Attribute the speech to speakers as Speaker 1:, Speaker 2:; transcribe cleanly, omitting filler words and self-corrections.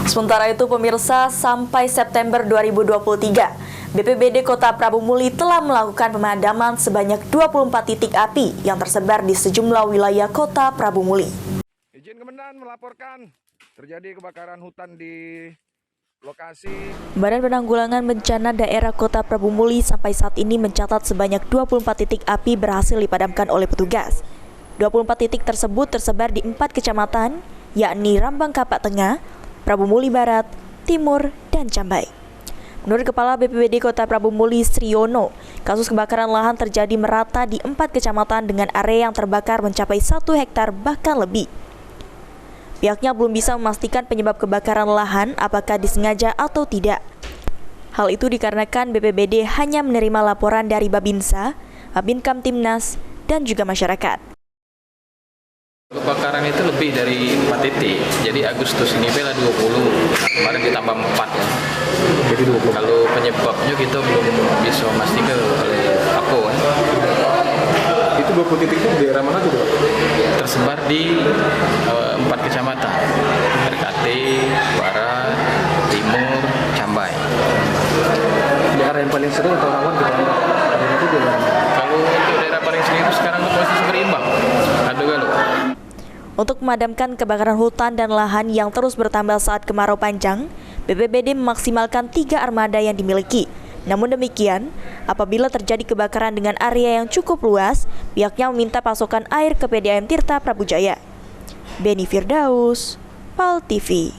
Speaker 1: Sementara itu pemirsa, sampai September 2023, BPBD Kota Prabu Muli telah melakukan pemadaman sebanyak 24 titik api yang tersebar di sejumlah wilayah Kota Prabu Muli.
Speaker 2: Izin Kemendan melaporkan terjadi kebakaran hutan di lokasi.
Speaker 1: Badan Penanggulangan Bencana Daerah Kota Prabu Muli sampai saat ini mencatat sebanyak 24 titik api berhasil dipadamkan oleh petugas. 24 titik tersebut tersebar di 4 kecamatan, yakni Rambang Kapak Tengah, Prabu Muli Barat, Timur, dan Cambai. Menurut Kepala BPBD Kota Prabu Muli Sriono, kasus kebakaran lahan terjadi merata di 4 kecamatan dengan area yang terbakar mencapai 1 hektar bahkan lebih. Pihaknya belum bisa memastikan penyebab kebakaran lahan apakah disengaja atau tidak. Hal itu dikarenakan BPBD hanya menerima laporan dari Babinsa, Babinkamtibnas, Timnas, dan juga masyarakat.
Speaker 3: Kebakaran itu lebih dari 4 titik, jadi Agustus ini bela 20, kemarin ditambah 4 ya. Jadi 20. Kalau penyebabnya kita belum bisa memastikan oleh apa ya.
Speaker 4: Itu 20 titik itu di daerah mana juga?
Speaker 3: Tersebar di 4 kecamatan, RKT, Barat, Timur, Cambai.
Speaker 4: Di area yang paling sering atau rawan dilanda itu di mana?
Speaker 3: Kalau untuk daerah paling sering itu sekarang posisi berimbang, ada galau.
Speaker 1: Untuk memadamkan kebakaran hutan dan lahan yang terus bertambah saat kemarau panjang, BPBD memaksimalkan 3 armada yang dimiliki. Namun demikian, apabila terjadi kebakaran dengan area yang cukup luas, pihaknya meminta pasokan air ke PDAM Tirta Prabu Jaya. Beni Firdaus, PAL TV.